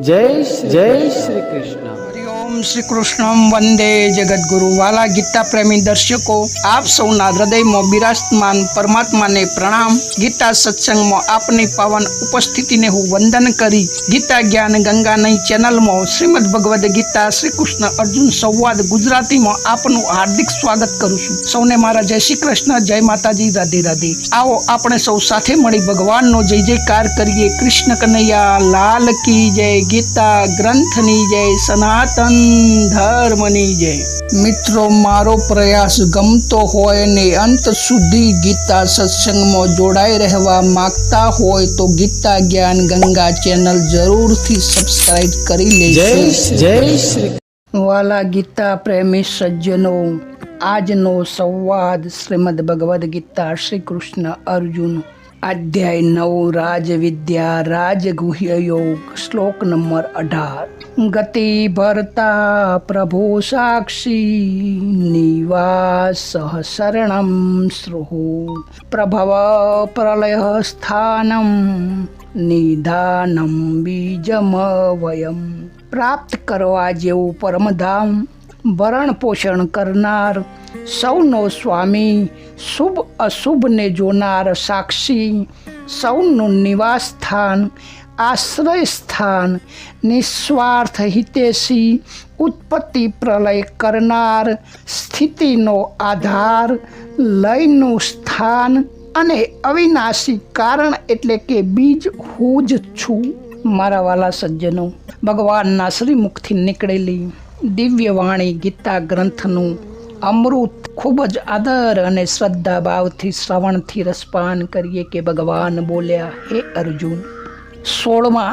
जय श्री कृष्ण। हरिओम श्री कृष्णम वंदे जगतगुरु। वाला गीता प्रेमी दर्शको, आप सौना हृदयમાં બિરાજમાન પરમાત્માને પ્રણામ। ગીતા સત્સંગમાં આપની પાવન ઉપસ્થિતિને હું વંદન કરી ગીતા જ્ઞાન ગંગાની ચેનલમાં શ્રીમદ ભગવદ્ ગીતા શ્રી કૃષ્ણ અર્જુન સંવાદ ગુજરાતીમાં આપનું હાર્દિક સ્વાગત કરું છું। સૌને મારા જય શ્રી કૃષ્ણ, જય માતાજી, રાધે રાધે। આવો આપણે સૌ સાથે મળી ભગવાનનો જય જયકાર કરીએ। કૃષ્ણ કનૈયા લાલ કી જય, ગીતા ગ્રંથની જય, સનાતન ધર્મની જય। મિત્રો, મારો પ્રયાસ ગમતો હોય ને અંત સુધી ગીતા સત્સંગમાં જોડાઈ રહેવા માંગતા હોય તો ગીતા જ્ઞાન ગંગા ચેનલ જરૂરથી સબસ્ક્રાઇબ કરી લેજો। जय श्री। વાલા ગીતા પ્રેમી સજ્જનો, આજનો સંવાદ શ્રીમદ ભગવદ્ ગીતા શ્રી કૃષ્ણ અર્જુન અધ્યાય 9 રાજવિદ્યા રાજગુહ્ય યોગ, શ્લોક નંબર 18। ગતિ ભરતા પ્રભુ સાક્ષી નિવાસ શરણમ સ્રુહુ, પ્રભવ પ્રલય સ્થાનમ નિધાનમ બીજમવયમ। પ્રાપ્ત કરવા જેવું પરમધામ, ભરણ પોષણ કરનાર, સૌનો સ્વામી, શુભ અશુભને જોનાર સાક્ષી, સૌનું નિવાસ સ્થાન, આશ્રય સ્થાન, નિસ્વાર્થ હિતેશી, ઉત્પત્તિ પ્રલય કરનાર, સ્થિતિનો આધાર, લયનું સ્થાન અને અવિનાશી કારણ એટલે કે બીજ હું જ છું। મારા વાલા સજ્જનો, ભગવાનના શ્રીમુખથી નીકળેલી દિવ્ય વાણી ગીતા ગ્રંથનું અમૃત ખૂબ જ આદર અને શ્રદ્ધા ભાવથી શ્રવણથી રસપાન કરીએ કે ભગવાન બોલ્યા, હે અર્જુન। 16મા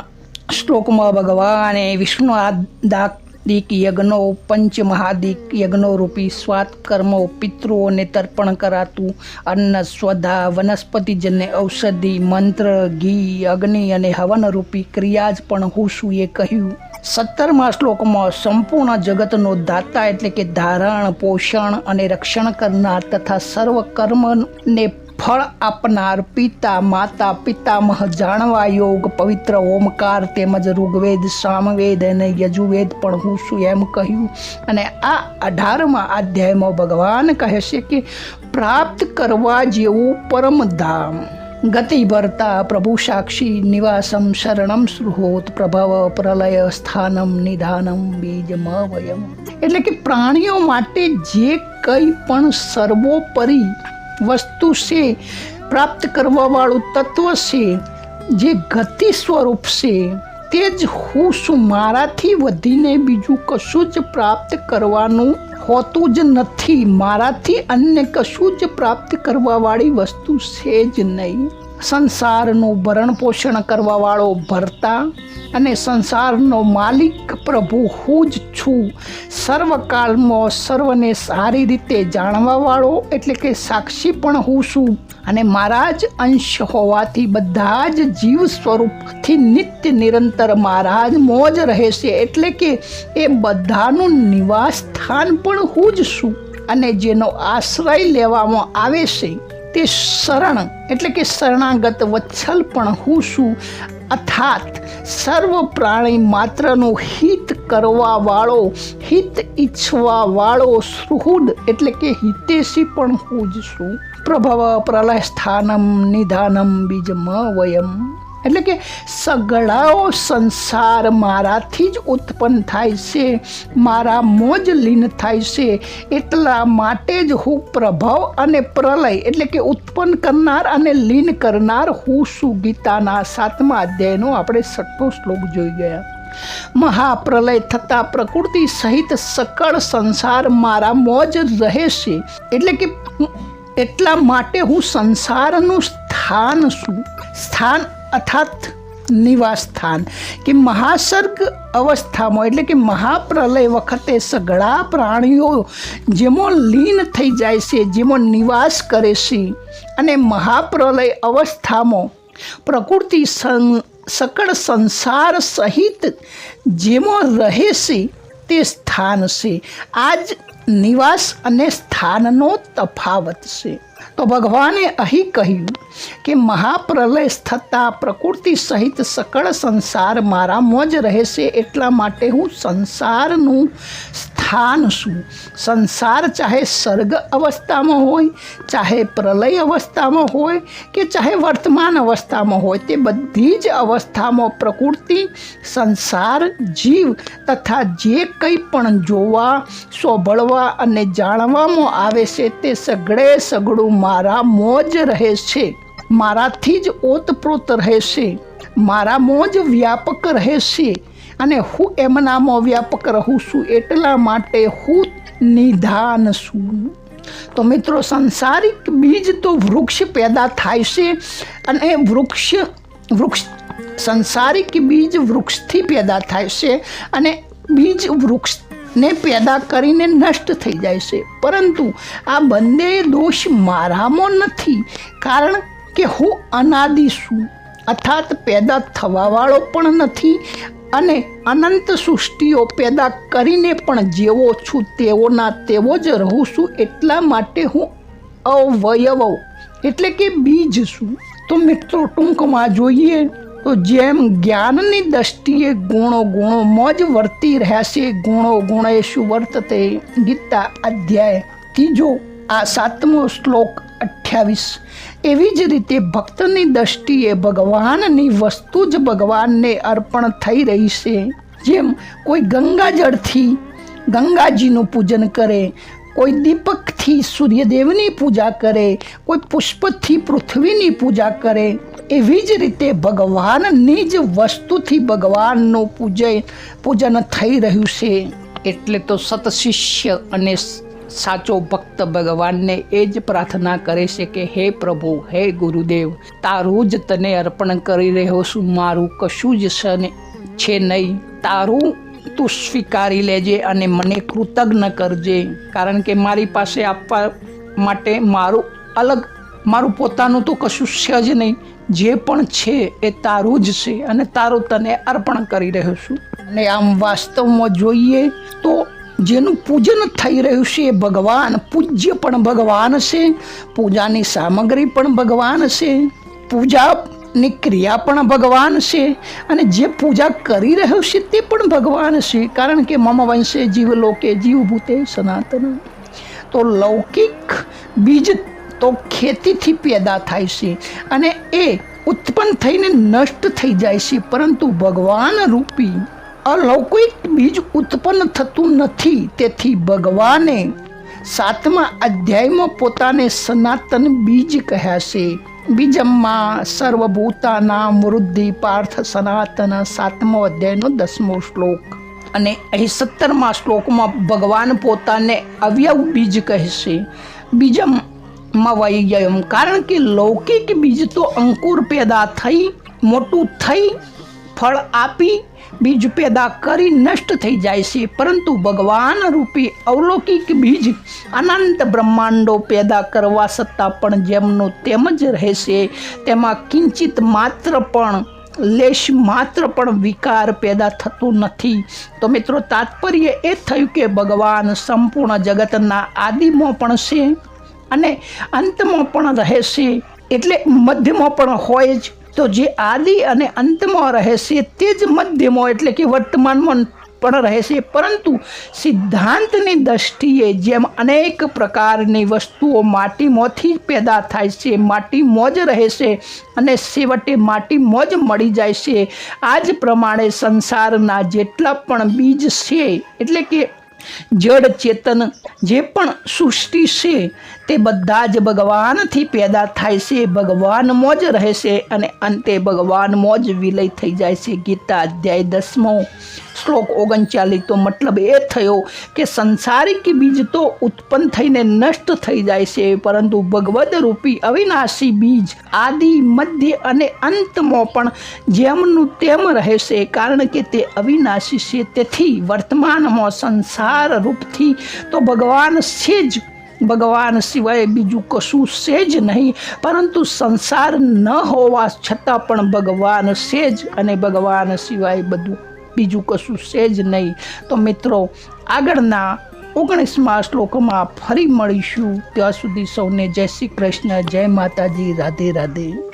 શ્લોકમાં ભગવાને વિષ્ણુ આદિક યજ્ઞો, પંચમહાદિક યજ્ઞો રૂપી સ્વાત કર્મો, પિતૃઓને તર્પણ કરાતું અન્ન, સ્વધા, વનસ્પતિજન્ય ઔષધિ, મંત્ર, ઘી, અગ્નિ અને હવન રૂપી ક્રિયા જ પણ હું છું એ કહ્યું। 17મા શ્લોકમાં સંપૂર્ણ જગતનો દાતા એટલે કે ધારણ, પોષણ અને રક્ષણ કરનાર તથા સર્વ કર્મને ફળ આપનાર પિતા, માતા, પિતામહ જાણવા યોગ પવિત્ર ઓમકાર તેમજ ઋગ્વેદ, સામવેદ અને યજુર્વેદ પણ હું છું એમ કહ્યું। અને આ 18મા અધ્યાયમાં ભગવાન કહે છે કે પ્રાપ્ત કરવા જેવું પરમધામ, ગતિ ભરતા પ્રભુ સાક્ષી નિવાસમ શરણમ સ્રુહોત, પ્રભવ પ્રલય સ્થાનમ નિધાનમ બીજમવયમ। એટલે કે પ્રાણીઓ માટે જે કંઈ પણ સર્વોપરી વસ્તુ છે, પ્રાપ્ત કરવા વાળું તત્વ છે, જે ગતિ સ્વરૂપ છે, તે જ હું છું। મારાથી વધીને બીજું કશું જ પ્રાપ્ત કરવાનું હોતું જ નથી। મારાથી અન્ય કશું જ પ્રાપ્ત કરવા વાળી વસ્તુ છે જ નહીં। સંસારનું ભરણ પોષણ કરવા વાળો ભરતા અને સંસારનો માલિક પ્રભુ હું જ છું। સર્વકાળમાં સર્વને સારી રીતે જાણવા વાળો એટલે કે સાક્ષી પણ હું છું અને મારા જ અંશ હોવાથી બધા જ જીવ સ્વરૂપથી નિત્ય નિરંતર મારા જ મોજ રહેશે એટલે કે એ બધાનું નિવાસ સ્થાન પણ હું જ છું। અને જેનો આશ્રય લેવામાં આવે છે તે શરણ એટલે કે શરણાગત વત્સલ પણ હું છું। અર્થાત સર્વ પ્રાણી માત્રનું હિત કરવા વાળો, હિત ઈચ્છવા વાળો સુહૃદ એટલે કે હિતેશી પણ હું જ છું। પ્રભવ પ્રલય સ્થાનમ નિધાનમ બીજમવયમ એટલે કે સગળાઓ સંસાર મારાથી જ ઉત્પન્ન થાય છે, મારા મોજ લીન થાય છે। એટલા માટે જ હું પ્રભવ અને પ્રલય એટલે કે ઉત્પન્ન કરનાર અને લીન કરનાર હું છું। ગીતાના 7મા અધ્યાયનો આપણે 6થો શ્લોક જોઈ ગયા। મહાપ્રલય થતા પ્રકૃતિ સહિત સકળ સંસાર મારા મોજ રહે છે એટલે કે એટલા માટે હું સંસારનું સ્થાન છું। સ્થાન અર્થાત નિવાસ સ્થાન કે મહાસર્ગ અવસ્થામાં એટલે કે મહાપ્રલય વખતે સઘળા પ્રાણીઓ જેમાં લીન થઈ જાય છે, જેમાં નિવાસ કરે છે અને મહાપ્રલય અવસ્થામાં પ્રકૃતિ સકળ સંસાર સહિત જેમાં રહે છે તે સ્થાન છે। આ જ નિવાસ અને સ્થાનનો તફાવત છે. તો ભગવાને અહીં કહ્યું કે મહાપ્રલય થતાં પ્રકૃતિ સહિત સકળ સંસાર મારામાં જ રહેશે, એટલા માટે હું સંસારનું સ્થાન છું. સંસાર ચાહે સર્ગ અવસ્થામાં હોય, ચાહે પ્રલય અવસ્થામાં હોય કે ચાહે વર્તમાન અવસ્થામાં હોય, તે બધી જ અવસ્થામાં પ્રકૃતિ, સંસાર, જીવ તથા જે કંઈ પણ જોવા, સાંભળવા અને જાણવામાં આવે છે તે સગળું મારામાં જ રહે છે, મારાથી જ ઓતપ્રોત રહેશે, મારામાં જ વ્યાપક રહેશે અને હું એમનામાં વ્યાપક રહું છું, એટલા માટે હું નિધાન છું. તો મિત્રો, સંસારિક બીજ તો વૃક્ષ પેદા થાય છે અને વૃક્ષ સંસારિક બીજ વૃક્ષથી પેદા થાય છે અને બીજ વૃક્ષને પેદા કરીને નષ્ટ થઈ જાય છે. પરંતુ આ બંને દોષ મારામાં નથી, કારણ કે હું અનાદિ છું, અર્થાત પેદા થવાવાળો પણ નથી અને અનંત સૃષ્ટિઓ પેદા કરીને પણ જેવો છું તેવોના તેવો જ રહું છું, એટલા માટે હું અવયવ એટલે કે બીજ છું. તો મિત્રો, ટૂંકમાં જોઈએ તો જેમ જ્ઞાનની દ્રષ્ટિએ ગુણોમાં જ વર્તી રહ્યા છે, ગુણેષુ વર્તતે, ગીતા અધ્યાય 3 આ 7મો શ્લોક 28, એવી જ રીતે ભક્તની દ્રષ્ટિએ ભગવાનની વસ્તુ જ ભગવાનને અર્પણ થઈ રહી છે. જેમ કોઈ ગંગાજળથી ગંગાજીનું પૂજન કરે, કોઈ દીપકથી સૂર્યદેવની પૂજા કરે, કોઈ પુષ્પથી પૃથ્વીની પૂજા કરે, એવી જ રીતે ભગવાનની જ વસ્તુથી ભગવાનનું પૂજન થઈ રહ્યું છે. એટલે તો સતશિષ્ય અને સાચો ભક્ત ભગવાનને એ જ પ્રાર્થના કરે છે કે હે પ્રભુ, હે ગુરુદેવ, તારું જ તને અર્પણ કરી રહ્યો છું, મારું કશું જ છે નહીં, તારું તું સ્વીકારી લેજે અને મને કૃતજ્ઞ કરજે, કારણ કે મારી પાસે આપવા માટે મારું પોતાનું તો કશું છે જ નહીં, જે પણ છે એ તારું જ છે અને તારું તને અર્પણ કરી રહ્યો છું. અને આમ વાસ્તવમાં જોઈએ તો જેનું પૂજન થઈ રહ્યું છે એ ભગવાન, પૂજ્ય પણ ભગવાન છે, પૂજાની સામગ્રી પણ ભગવાન છે, પૂજાની ક્રિયા પણ ભગવાન છે અને જે પૂજા કરી રહ્યું છે તે પણ ભગવાન છે, કારણ કે મમ વંશે જીવલોકે જીવભૂતે સનાતન. તો લૌકિક બીજ તો ખેતીથી પેદા થાય છે અને એ ઉત્પન્ન થઈને નષ્ટ થઈ જાય છે, પરંતુ ભગવાન રૂપી અલૌકિક બીજ ઉત્પન્ન થતું નથી. તેથી ભગવાને 7મા અધ્યાયમાં પોતાને સનાતન બીજ કહ્યા છે. બીજમાં સર્વભૂતાનાં વૃદ્ધિ પાર્થ સનાતન, 7મો અધ્યાયનો 10મો શ્લોક. અને અહીં 17મા શ્લોકમાં ભગવાન પોતાને અવયવ બીજ કહેશે. બીજમાં વૈયમ, કારણ કે લૌકિક બીજ તો અંકુર પેદા થઈ, મોટું થઈ, ફળ આપી, બીજ પેદા કરી નષ્ટ થઈ જાય છે, પરંતુ ભગવાન રૂપી અવલૌકિક બીજ અનંત બ્રહ્માંડો પેદા કરવા છતાં પણ જેમનું તેમ જ રહેશે, તેમાં કિંચિત માત્ર પણ લેશ માત્ર પણ વિકાર પેદા થતું નથી. તો મિત્રો, તાત્પર્ય એ થયું કે ભગવાન સંપૂર્ણ જગતના આદિમાં પણ છે અને અંતમાં પણ રહેશે, એટલે મધ્યમાં પણ હોય જ. તો જે આદિ અને અંતમાં રહેશે તે જ મધ્યમાં એટલે કે વર્તમાનમાં પણ રહેશે, પરંતુ સિદ્ધાંતની દ્રષ્ટિએ જેમ અનેક પ્રકારની વસ્તુઓ માટીમાંથી પેદા થાય છે, માટીમાં જ રહેશે અને છેવટે માટીમાં જ મળી જાય છે, આ જ પ્રમાણે સંસારના જેટલા પણ બીજ છે એટલે કે જડ ચેતન જે પણ સૃષ્ટિ છે તે બધા જ ભગવાનથી પેદા થાય છે, ભગવાનમાં જ રહેશે અને અંતે ભગવાનમાં જ વિલય થઈ જાય છે. ગીતા અધ્યાય 10મો શ્લોક 39. તો મતલબ એ થયો કે સંસારિક બીજ તો ઉત્પન્ન થઈને નષ્ટ થઈ જાય છે, પરંતુ ભગવદ રૂપી અવિનાશી બીજ આદિ, મધ્ય અને અંતમાં પણ જેમનું તેમ રહેશે, કારણ કે તે અવિનાશી છે. તેથી વર્તમાનમાં સંસાર રૂપથી તો ભગવાન છે જ, ભગવાન સિવાય બીજું કશું છે જ નહીં, પરંતુ સંસાર ન હોવા છતાં પણ ભગવાન છે જ અને ભગવાન સિવાય બીજું કશું છે જ નહીં. તો મિત્રો, આગળના 19મા શ્લોકમાં ફરી મળીશું. ત્યાં સુધી સૌને જય શ્રી કૃષ્ણ, જય માતાજી, રાધે રાધે.